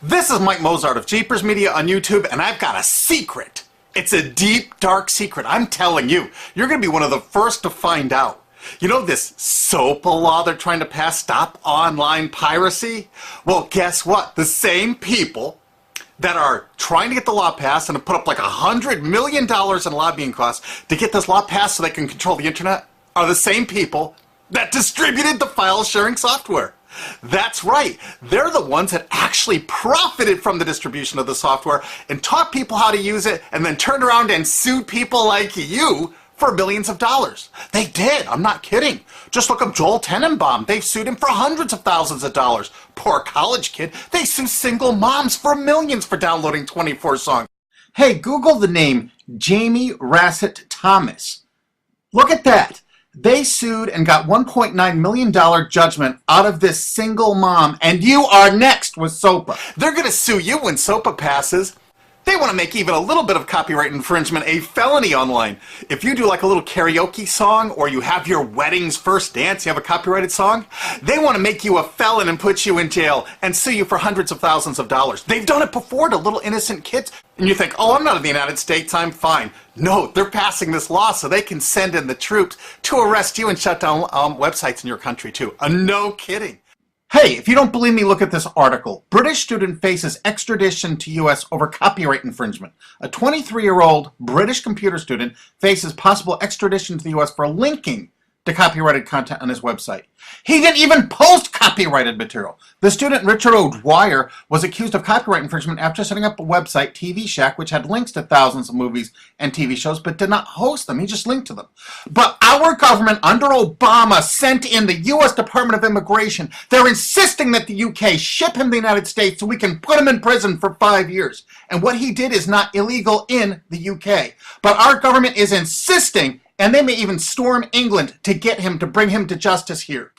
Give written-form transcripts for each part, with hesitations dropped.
This is Mike Mozart of Jeepers Media on YouTube, and I've got a secret. It's a deep, dark secret. I'm telling you, you're going to be one of the first to find out. You know this SOPA law they're trying to pass, Stop Online Piracy? Well, guess what? The same people that are trying to get the law passed and have put up like $100 million in lobbying costs to get this law passed so they can control the internet are the same people that distributed the file sharing software. That's right. They're the ones that actually profited from the distribution of the software and taught people how to use it and then turned around and sued people like you for millions of dollars. They did. I'm not kidding. Just look up Joel Tenenbaum. They've sued him for hundreds of thousands of dollars. Poor college kid. They sue single moms for millions for downloading 24 songs. Hey, Google the name Jamie Rasset Thomas. Look at that. They sued and got $1.9 million judgment out of this single mom, and you are next with SOPA. They're going to sue you when SOPA passes. They want to make even a little bit of copyright infringement a felony online. If you do like a little karaoke song, or you have your wedding's first dance, you have a copyrighted song, they want to make you a felon and put you in jail and sue you for hundreds of thousands of dollars. They've done it before to little innocent kids. And you think, oh, I'm not in the United States, I'm fine. No, they're passing this law so they can send in the troops to arrest you and shut down websites in your country too. No kidding. Hey, if you don't believe me, look at this article. British student faces extradition to U.S. over copyright infringement. A 23-year-old British computer student faces possible extradition to the U.S. for linking to copyrighted content on his website. He didn't even post copyrighted material. The student, Richard O'Dwyer, was accused of copyright infringement after setting up a website, TV Shack, which had links to thousands of movies and TV shows, but did not host them. He just linked to them. But our government, under Obama, sent in the U.S. Department of Immigration. They're insisting that the U.K. ship him to the United States so we can put him in prison for 5 years. And what he did is not illegal in the U.K. But our government is insisting, and they may even storm England to get him, to bring him to justice here.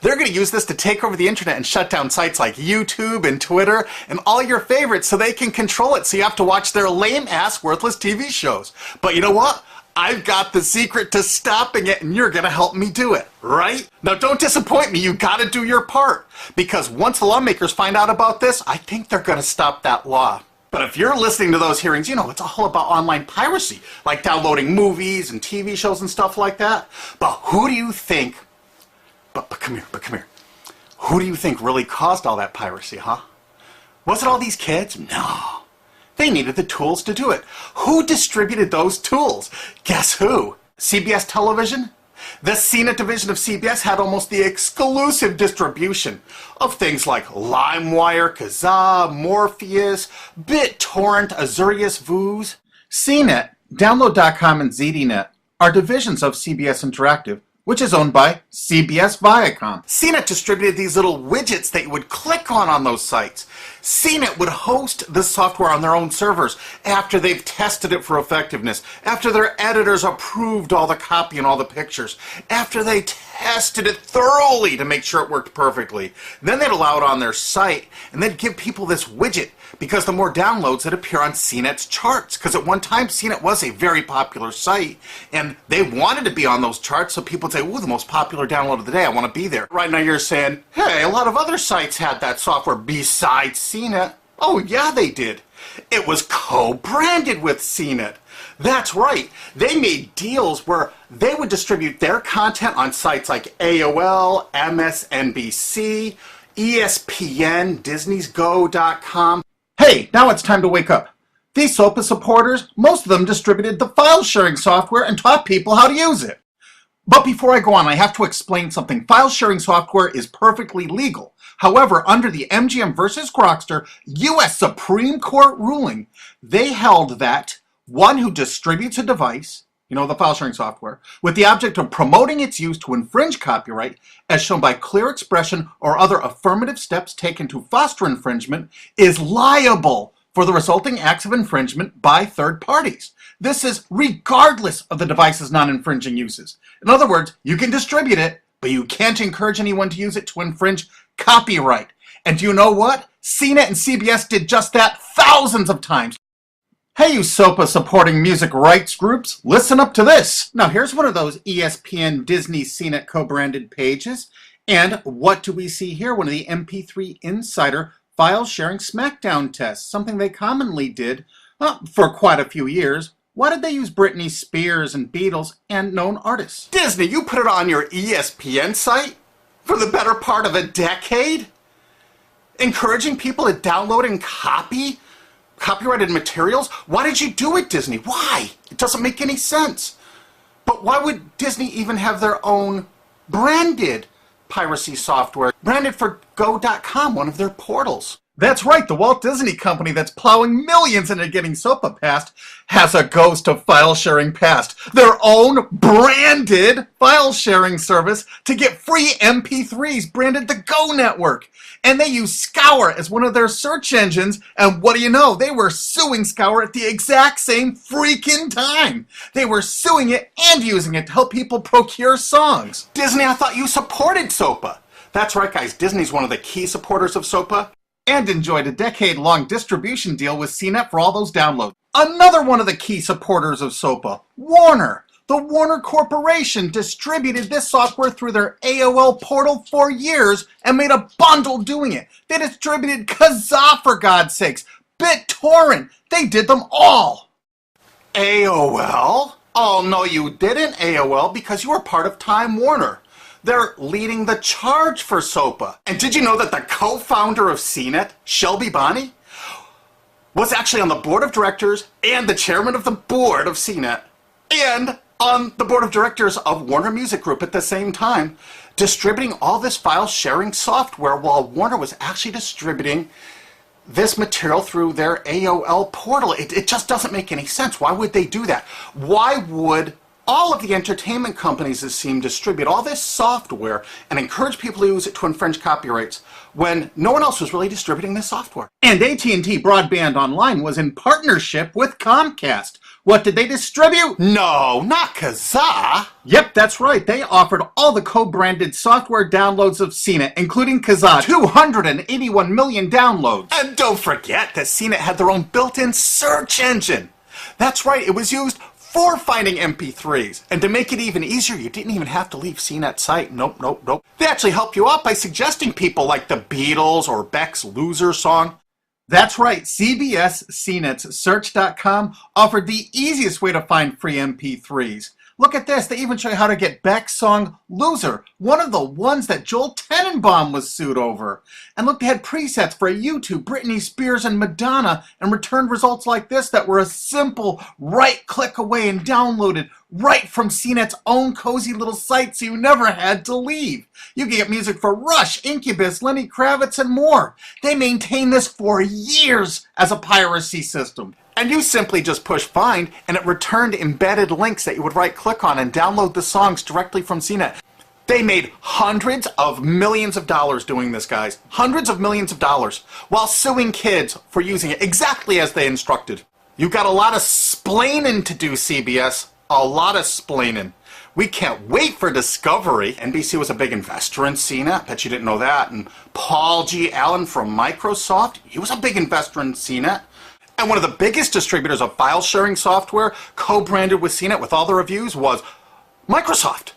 They're going to use this to take over the internet and shut down sites like YouTube and Twitter and all your favorites so they can control it, so you have to watch their lame-ass, worthless TV shows. But you know what? I've got the secret to stopping it, and you're going to help me do it, right? Now, don't disappoint me. You got to do your part. Because once the lawmakers find out about this, I think they're going to stop that law. But if you're listening to those hearings, you know, it's all about online piracy, like downloading movies and TV shows and stuff like that. But who do you think, but come here. Who do you think really caused all that piracy, huh? Was it all these kids? No. They needed the tools to do it. Who distributed those tools? Guess who? CBS Television? The CNET division of CBS had almost the exclusive distribution of things like LimeWire, Kazaa, Morpheus, BitTorrent, Azurius, Vooz. CNET, Download.com, and ZDNet are divisions of CBS Interactive, which is owned by CBS Viacom. CNET distributed these little widgets that you would click on those sites. CNET would host the software on their own servers after they've tested it for effectiveness, after their editors approved all the copy and all the pictures, after they tested it thoroughly to make sure it worked perfectly. Then they'd allow it on their site, and they'd give people this widget, because the more downloads that appear on CNET's charts. Because at one time, CNET was a very popular site, and they wanted to be on those charts, so people would say, ooh, the most popular download of the day, I want to be there. Right now you're saying, hey, a lot of other sites had that software besides CNET. Oh, yeah, they did. It was co-branded with CNET. That's right. They made deals where they would distribute their content on sites like AOL, MSNBC, ESPN, Disney'sGo.com. Hey, now it's time to wake up. These SOPA supporters, most of them distributed the file sharing software and taught people how to use it. But before I go on, I have to explain something. File sharing software is perfectly legal. However, under the MGM versus Grokster U.S. Supreme Court ruling, they held that one who distributes a device, you know, the file sharing software, with the object of promoting its use to infringe copyright, as shown by clear expression or other affirmative steps taken to foster infringement, is liable for the resulting acts of infringement by third parties. This is regardless of the device's non-infringing uses. In other words, you can distribute it, but you can't encourage anyone to use it to infringe copyright. And do you know what? CNET and CBS did just that thousands of times. Hey, you SOPA supporting music rights groups, listen up to this. Now here's one of those ESPN Disney CNET co-branded pages. And what do we see here? One of the MP3 Insider file sharing SmackDown tests, something they commonly did for quite a few years. Why did they use Britney Spears and Beatles and known artists? Disney, you put it on your ESPN site for the better part of a decade? Encouraging people to download and copy copyrighted materials? Why did you do it, Disney? Why? It doesn't make any sense. But why would Disney even have their own branded piracy software, branded for Go.com, one of their portals? That's right, the Walt Disney Company that's plowing millions into getting SOPA passed has a ghost of file sharing past. Their own branded file sharing service to get free MP3s branded the Go Network. And they use Scour as one of their search engines, and what do you know? They were suing Scour at the exact same freaking time. They were suing it and using it to help people procure songs. Disney, I thought you supported SOPA. That's right, guys, Disney's one of the key supporters of SOPA. And enjoyed a decade-long distribution deal with CNET for all those downloads. Another one of the key supporters of SOPA, Warner. The Warner Corporation distributed this software through their AOL portal for years and made a bundle doing it. They distributed Kazaa, for God's sakes, BitTorrent. They did them all. AOL? Oh, no, you didn't, AOL, because you were part of Time Warner. They're leading the charge for SOPA. And did you know that the co-founder of CNET, Shelby Bonney, was actually on the board of directors and the chairman of the board of CNET and on the board of directors of Warner Music Group at the same time, distributing all this file sharing software while Warner was actually distributing this material through their AOL portal. It just doesn't make any sense. Why would they do that? Why would all of the entertainment companies, it seemed, distribute all this software and encourage people to use it to infringe copyrights when no one else was really distributing this software? And AT&T Broadband Online was in partnership with Comcast. What did they distribute? No, not Kazaa. Yep, that's right. They offered all the co-branded software downloads of CNET, including Kazaa, 281 million downloads. And don't forget that CNET had their own built-in search engine. That's right, it was used for finding MP3s. And to make it even easier, you didn't even have to leave CNET's site. Nope. They actually help you out by suggesting people like the Beatles or Beck's Loser song. That's right, CBS CNET's Search.com offered the easiest way to find free MP3s. Look at this, they even show you how to get Beck's song Loser, one of the ones that Joel Tenenbaum was sued over. And look, they had presets for YouTube, Britney Spears, and Madonna, and returned results like this that were a simple right click away and downloaded right from CNET's own cozy little site, so you never had to leave. You can get music for Rush, Incubus, Lenny Kravitz, and more. They maintained this for years as a piracy system. And you simply just push find, and it returned embedded links that you would right-click on and download the songs directly from CNET. They made hundreds of millions of dollars doing this, guys. Hundreds of millions of dollars, while suing kids for using it exactly as they instructed. You got a lot of splaining to do, CBS. A lot of splaining. We can't wait for Discovery. NBC was a big investor in CNET. Bet you didn't know that. And Paul G. Allen from Microsoft, he was a big investor in CNET. And one of the biggest distributors of file sharing software co-branded with CNET with all the reviews was Microsoft,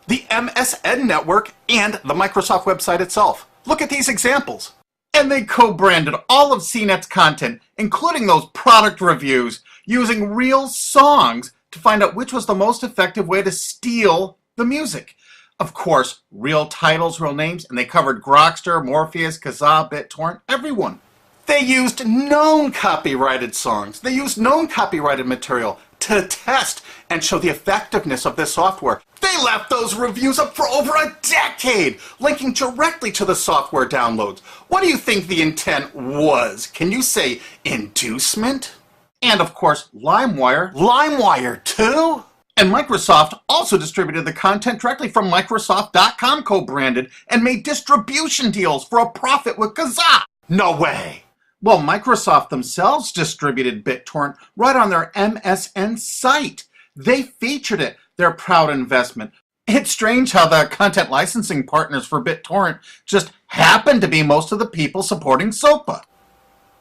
the MSN network, and the Microsoft website itself. Look at these examples. And they co-branded all of CNET's content, including those product reviews, using real songs to find out which was the most effective way to steal the music. Of course, real titles, real names, and they covered Grokster, Morpheus, Kazaa, BitTorrent, everyone. They used known copyrighted songs. They used known copyrighted material to test and show the effectiveness of this software. They left those reviews up for over a decade, linking directly to the software downloads. What do you think the intent was? Can you say inducement? And of course, LimeWire. LimeWire too? And Microsoft also distributed the content directly from Microsoft.com co-branded and made distribution deals for a profit with Kazaa. No way. Well, Microsoft themselves distributed BitTorrent right on their MSN site. They featured it, their proud investment. It's strange how the content licensing partners for BitTorrent just happen to be most of the people supporting SOPA.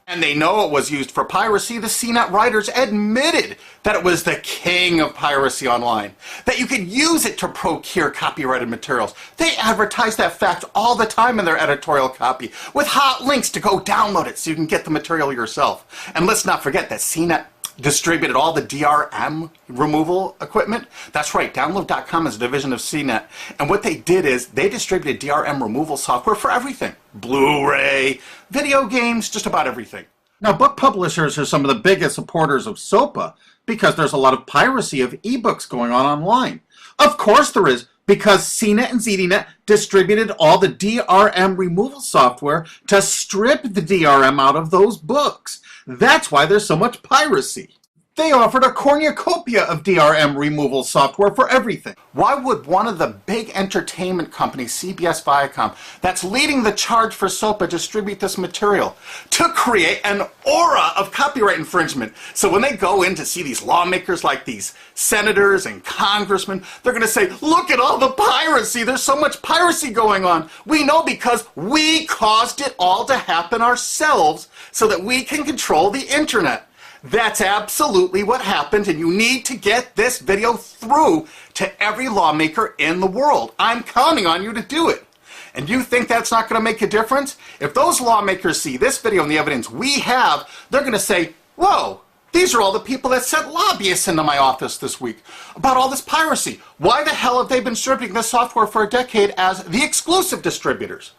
And they know it was used for piracy. The CNET writers admitted that it was the king of piracy online, that you could use it to procure copyrighted materials. They advertise that fact all the time in their editorial copy with hot links to go download it so you can get the material yourself. And let's not forget that CNET distributed all the DRM removal equipment. That's right, Download.com is a division of CNET. And what they did is they distributed DRM removal software for everything. Blu-ray, video games, just about everything. Now, book publishers are some of the biggest supporters of SOPA because there's a lot of piracy of ebooks going on online. Of course there is, because CNET and ZDNet distributed all the DRM removal software to strip the DRM out of those books. That's why there's so much piracy. They offered a cornucopia of DRM removal software for everything. Why would one of the big entertainment companies, CBS Viacom, that's leading the charge for SOPA, distribute this material? To create an aura of copyright infringement. So when they go in to see these lawmakers like these senators and congressmen, they're going to say, look at all the piracy. There's so much piracy going on. We know because we caused it all to happen ourselves so that we can control the internet. That's absolutely what happened, and you need to get this video through to every lawmaker in the world. I'm counting on you to do it. And you think that's not going to make a difference? If those lawmakers see this video and the evidence we have, they're going to say, whoa, these are all the people that sent lobbyists into my office this week about all this piracy. Why the hell have they been distributing this software for a decade as the exclusive distributors?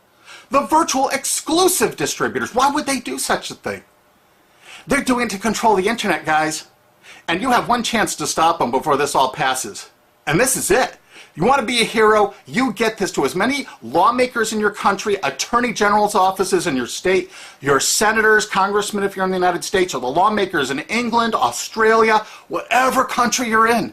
The virtual exclusive distributors. Why would they do such a thing? They're doing it to control the internet, guys. And you have one chance to stop them before this all passes. And this is it. You want to be a hero, you get this to as many lawmakers in your country, attorney general's offices in your state, your senators, congressmen if you're in the United States, or the lawmakers in England, Australia, whatever country you're in.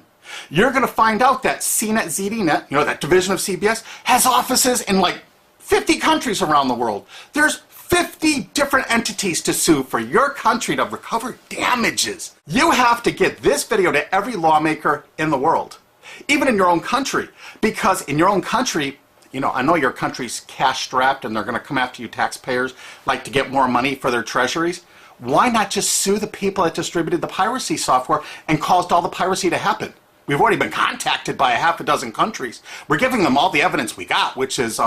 You're going to find out that CNET, ZDNet, that division of CBS, has offices in like 50 countries around the world. There's 50 different entities to sue for your country to recover damages. You have to get this video to every lawmaker in the world, even in your own country, because in your own country, I know your country's cash-strapped and they're going to come after you taxpayers like to get more money for their treasuries. Why not just sue the people that distributed the piracy software and caused all the piracy to happen? We've already been contacted by a half a dozen countries. We're giving them all the evidence we got, which is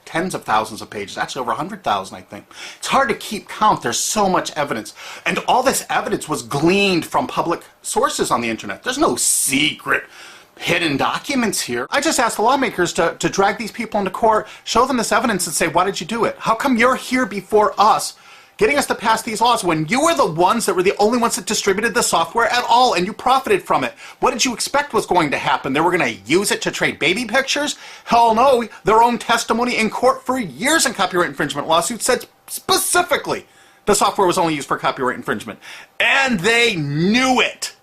tens of thousands of pages, actually over 100,000, I think. It's hard to keep count. There's so much evidence. And all this evidence was gleaned from public sources on the internet. There's no secret hidden documents here. I just asked the lawmakers to drag these people into court, show them this evidence and say, why did you do it? How come you're here before us getting us to pass these laws when you were the ones that were the only ones that distributed the software at all and you profited from it? What did you expect was going to happen? They were going to use it to trade baby pictures? Hell no. Their own testimony in court for years in copyright infringement lawsuits said specifically the software was only used for copyright infringement. And they knew it.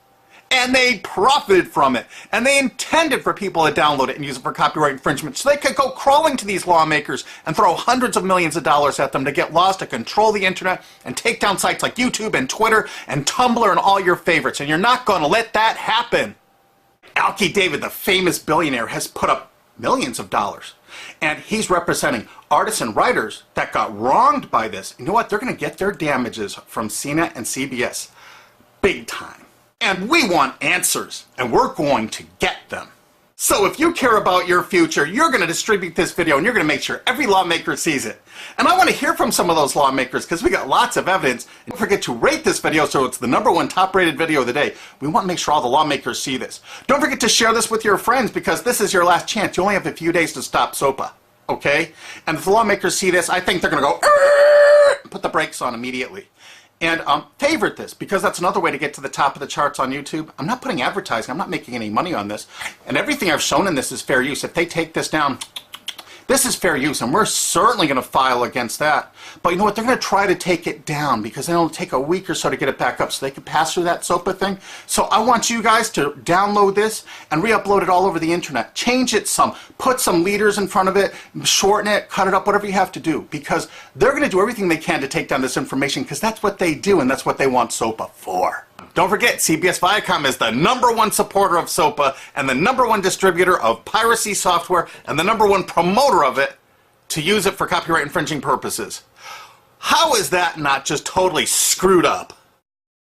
And they profited from it. And they intended for people to download it and use it for copyright infringement so they could go crawling to these lawmakers and throw hundreds of millions of dollars at them to get laws to control the internet and take down sites like YouTube and Twitter and Tumblr and all your favorites. And you're not going to let that happen. Alki David, the famous billionaire, has put up millions of dollars. And he's representing artists and writers that got wronged by this. You know what? They're going to get their damages from CNET and CBS big time. And we want answers, and we're going to get them. So if you care about your future, you're going to distribute this video, and you're going to make sure every lawmaker sees it. And I want to hear from some of those lawmakers, because we got lots of evidence. And don't forget to rate this video so it's the #1 top-rated video of the day. We want to make sure all the lawmakers see this. Don't forget to share this with your friends, because this is your last chance. You only have a few days to stop SOPA, okay? And if the lawmakers see this, I think they're going to go, put the brakes on immediately. And favorite this, because that's another way to get to the top of the charts on YouTube. I'm not putting advertising. I'm not making any money on this. And everything I've shown in this is fair use. If they take this down, this is fair use, and we're certainly going to file against that. But you know what? They're going to try to take it down because it'll take a week or so to get it back up so they can pass through that SOPA thing. So I want you guys to download this and re-upload it all over the internet. Change it some. Put some leaders in front of it. Shorten it. Cut it up. Whatever you have to do. Because they're going to do everything they can to take down this information because that's what they do and that's what they want SOPA for. Don't forget, CBS Viacom is the #1 supporter of SOPA and the #1 distributor of piracy software and the #1 promoter of it to use it for copyright infringing purposes. How is that not just totally screwed up?